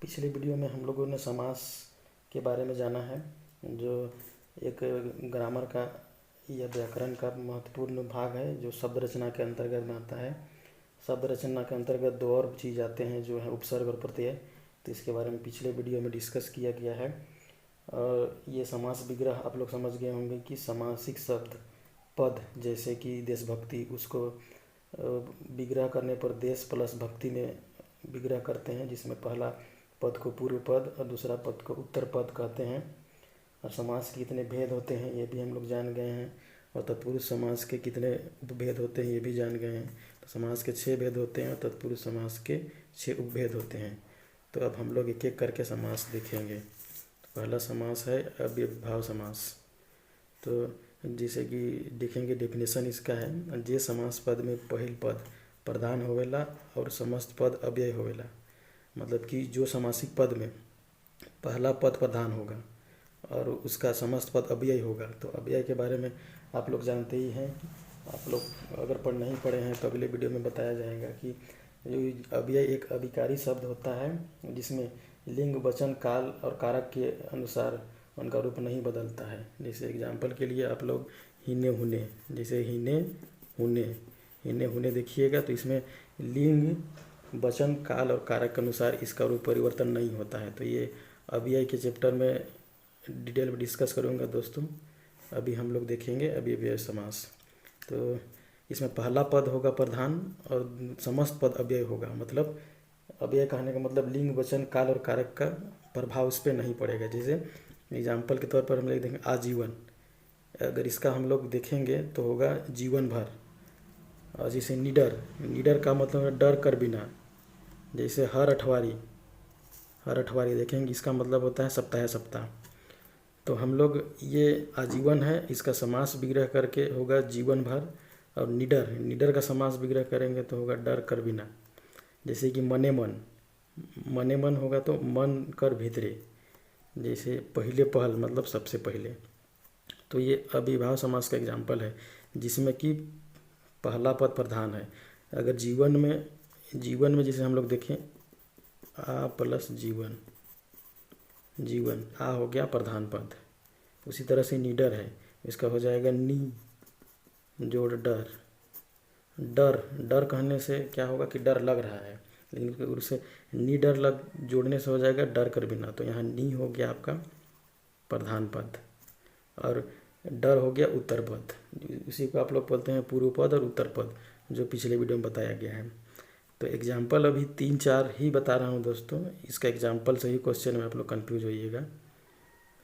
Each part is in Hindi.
पिछले वीडियो में हम लोगों ने समास के बारे में जाना है, जो एक ग्रामर का या व्याकरण का महत्वपूर्ण भाग है, जो शब्द रचना के अंतर्गत में आता है। शब्द रचना के अंतर्गत दो और चीज़ आते हैं, जो है उपसर्ग और प्रत्यय। तो इसके बारे में पिछले वीडियो में डिस्कस किया गया है। और ये समास विग्रह आप लोग समझ गए होंगे कि समासिक शब्द पद, जैसे कि देशभक्ति, उसको विग्रह करने पर देश प्लस भक्ति में विग्रह करते हैं, जिसमें पहला पद को पूर्व पद और दूसरा पद को उत्तर पद कहते हैं। और समास के कितने भेद होते हैं ये भी हम लोग जान गए हैं, और तत्पुरुष समास के कितने उपभेद होते हैं ये भी जान गए हैं। तो समास के 6 भेद होते हैं और तत्पुरुष समास के 6 उपभेद होते हैं। तो अब हम लोग एक एक करके समास देखेंगे। तो पहला समास है अव्ययीभाव समास। तो जैसे कि देखेंगे, डेफिनेशन इसका है, जे समास पद में पहिल पद प्रधान होवेला और समस्त पद अव्यय होवेला। मतलब कि जो समासिक पद में पहला पद प्रधान होगा और उसका समस्त पद अव्यय होगा। तो अव्यय के बारे में आप लोग जानते ही हैं। आप लोग अगर नहीं पढ़े हैं तो अगले वीडियो में बताया जाएगा कि जो अव्यय एक अभिकारी शब्द होता है, जिसमें लिंग, वचन, काल और कारक के अनुसार उनका रूप नहीं बदलता है। जैसे एग्जाम्पल के लिए आप लोग हीने हुने, जैसे हीने हुने देखिएगा, तो इसमें लिंग, वचन, काल और कारक के अनुसार इसका रूप परिवर्तन नहीं होता है। तो ये अव्यय के चैप्टर में डिटेल में डिस्कस करूँगा दोस्तों। अभी हम लोग देखेंगे अव्ययीभाव समास। तो इसमें पहला पद होगा प्रधान और समस्त पद अव्यय होगा। मतलब अव्यय कहने का मतलब लिंग, वचन, काल और कारक का प्रभाव उस पर नहीं पड़ेगा। जैसे एग्जाम्पल के तौर पर हम लोग देखेंगे आजीवन, अगर इसका हम लोग देखेंगे तो होगा जीवन भर। और जैसे निडर का मतलब है डर कर बिना। जैसे हर अठवारी देखेंगे, इसका मतलब होता है सप्ताह। तो हम लोग ये आजीवन है, इसका समास विग्रह करके होगा जीवन भर। और निडर का समास विग्रह करेंगे तो होगा डर कर बिना। जैसे कि मने मन होगा तो मन कर भीतरे। जैसे पहले पहल मतलब सबसे पहले। तो ये अव्ययीभाव समास का एग्जाम्पल है, जिसमें कि पहला पद प्रधान है। अगर जीवन में जैसे हम लोग देखें आ प्लस जीवन आ हो गया प्रधान पद। उसी तरह से निडर है, इसका हो जाएगा नी जोड़ डर कहने से क्या होगा कि डर लग रहा है, लेकिन उससे नी डर लग जोड़ने से हो जाएगा डर कर बिना। तो यहाँ नी हो गया आपका प्रधान पद और डर हो गया उत्तर पद। इसी को आप लोग बोलते हैं पूर्व पद और उत्तर पद, जो पिछले वीडियो में बताया गया है। तो एग्जाम्पल अभी 3-4 ही बता रहा हूँ दोस्तों। इसका एग्जाम्पल से ही क्वेश्चन में आप लोग कन्फ्यूज होइएगा।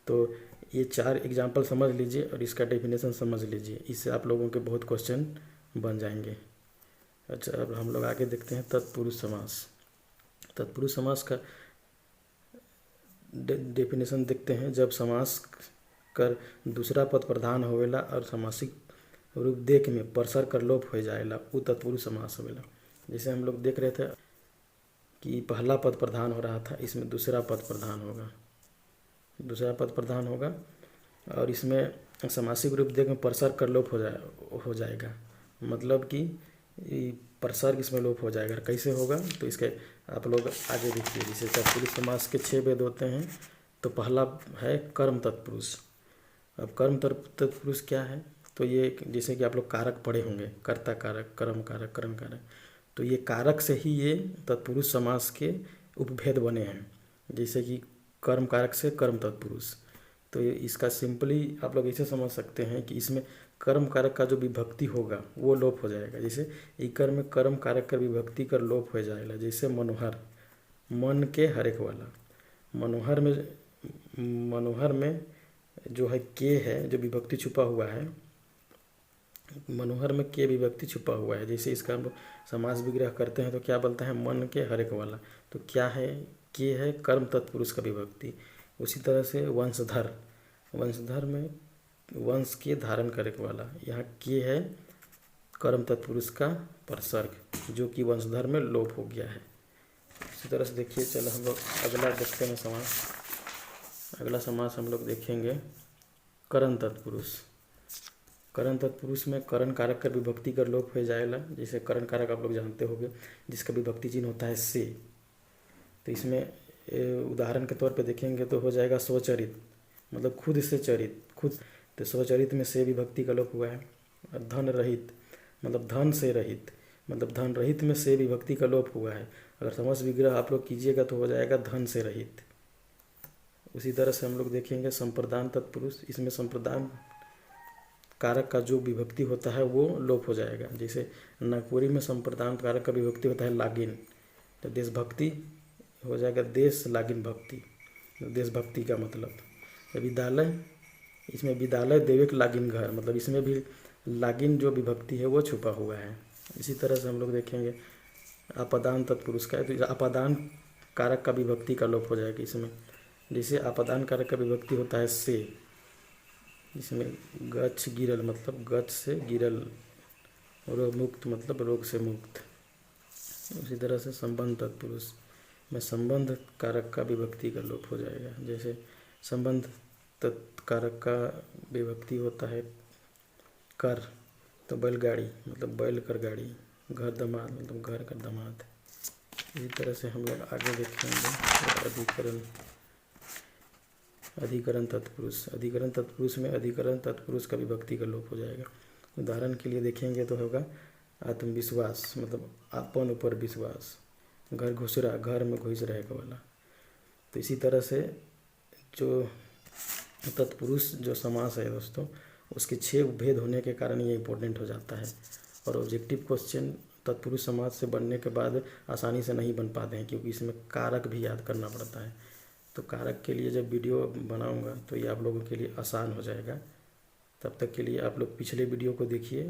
तो ये 4 एग्जाम्पल समझ लीजिए और इसका डेफिनेशन समझ लीजिए, इससे आप लोगों के बहुत क्वेश्चन बन जाएंगे। अच्छा, अब हम लोग आगे देखते हैं तत्पुरुष समास। तत्पुरुष समास का डेफिनेशन देखते हैं। जब समास कर दूसरा पद प्रधान होवेला और समासिक रूप देख में परसर कर लोप हो जाएला, वो तत्पुरुष समास होवेला। जैसे हम लोग देख रहे थे कि पहला पद प्रधान हो रहा था, इसमें दूसरा पद प्रधान होगा और इसमें समासिक रूप देख में परसर कर लोप हो जाएगा। मतलब कि परसर्ग इसमें लोप हो जाएगा। कैसे होगा तो इसके आप लोग आगे देखिए। जैसे तत्पुरुष समास के 6 भेद होते हैं। तो पहला है कर्म तत्पुरुष। अब कर्म तत्पुरुष क्या है, तो ये जैसे कि आप लोग कारक पढ़े होंगे, कर्ता कारक, कर्म कारक, करण कारक। तो ये कारक से ही ये तत्पुरुष समास के उपभेद बने हैं। जैसे कि कर्म कारक से कर्म तत्पुरुष। तो इसका सिंपली आप लोग ऐसे समझ सकते हैं कि इसमें कर्म कारक का जो विभक्ति होगा वो लोप हो जाएगा। जैसे इकर में कर्म कारक का विभक्ति कर लोप हो जाएगा। जैसे मनोहर, मन के हरेक वाला। मनोहर में जो है के है, जो विभक्ति छुपा हुआ है, मनोहर में के विभक्ति छुपा हुआ है। जैसे इसका हम समास विग्रह करते हैं तो क्या बोलता है, मन के हरेक वाला। तो क्या है, के है कर्म तत्पुरुष का विभक्ति। उसी तरह से वंशधर में वंश के धारण करे वाला, यहाँ के है कर्म तत्पुरुष का परसर्ग, जो कि वंशधर में लोप हो गया है। इसी तरह से देखिए, चलो हम लोग अगला देखते हैं समास। अगला समास हम लोग देखेंगे करण तत्पुरुष। करण तत्पुरुष में करण कारक का विभक्ति कर लोप हो जाएगा। जैसे करण कारक आप लोग जानते होंगे, जिसका विभक्ति चिन्ह होता है से। तो इसमें उदाहरण के तौर पे देखेंगे तो हो जाएगा स्वचरित, मतलब खुद से चरित, खुद। तो स्वचरित में से विभक्ति का लोप हुआ है। और धन रहित मतलब धन से रहित, मतलब धन रहित में से विभक्ति का लोप हुआ है। अगर समास विग्रह आप लोग कीजिएगा तो हो जाएगा धन से रहित। उसी तरह से हम लोग देखेंगे संप्रदान तत्पुरुष, इसमें संप्रदान कारक का जो विभक्ति होता है वो लोप हो जाएगा। जैसे नागपुरी में संप्रदान कारक का विभक्ति होता है लागिन, तो देशभक्ति हो जाएगा देश लागिन भक्ति, देशभक्ति का मतलब। विद्यालय, इसमें विद्यालय देवेक लागिन घर, मतलब इसमें भी लागिन जो विभक्ति है वो छुपा हुआ है। इसी तरह से हम लोग देखेंगे आपादान तत्पुरुष का है, तो आपादान कारक का विभक्ति का लोप हो जाएगा इसमें। जैसे आपादान कारक का विभक्ति होता है से, इसमें गच्छ गिरल मतलब गच्छ से गिरल, रोग मुक्त मतलब रोग से मुक्त। उसी तरह से संबंध तत्पुरुष में संबंध कारक का विभक्ति का लोप हो जाएगा। जैसे संबंध तत्कारक का विभक्ति होता है कर, तो बैलगाड़ी मतलब बैल कर गाड़ी, घर दमाद मतलब घर का दमाद। इसी तरह से हम लोग आगे देखेंगे अधिकरण तत्पुरुष। अधिकरण तत्पुरुष में अधिकरण तत्पुरुष का विभक्ति का लोप हो जाएगा। उदाहरण के लिए देखेंगे तो होगा आत्मविश्वास मतलब अपन ऊपर विश्वास, घर घुसरा घर में घुस रहेगा वाला। तो इसी तरह से जो तत्पुरुष जो समास है दोस्तों, उसके 6 भेद होने के कारण ये इम्पोर्टेंट हो जाता है। और ऑब्जेक्टिव क्वेश्चन तत्पुरुष समास से बनने के बाद आसानी से नहीं बन पाते हैं, क्योंकि इसमें कारक भी याद करना पड़ता है। तो कारक के लिए जब वीडियो बनाऊंगा तो ये आप लोगों के लिए आसान हो जाएगा। तब तक के लिए आप लोग पिछले वीडियो को देखिए।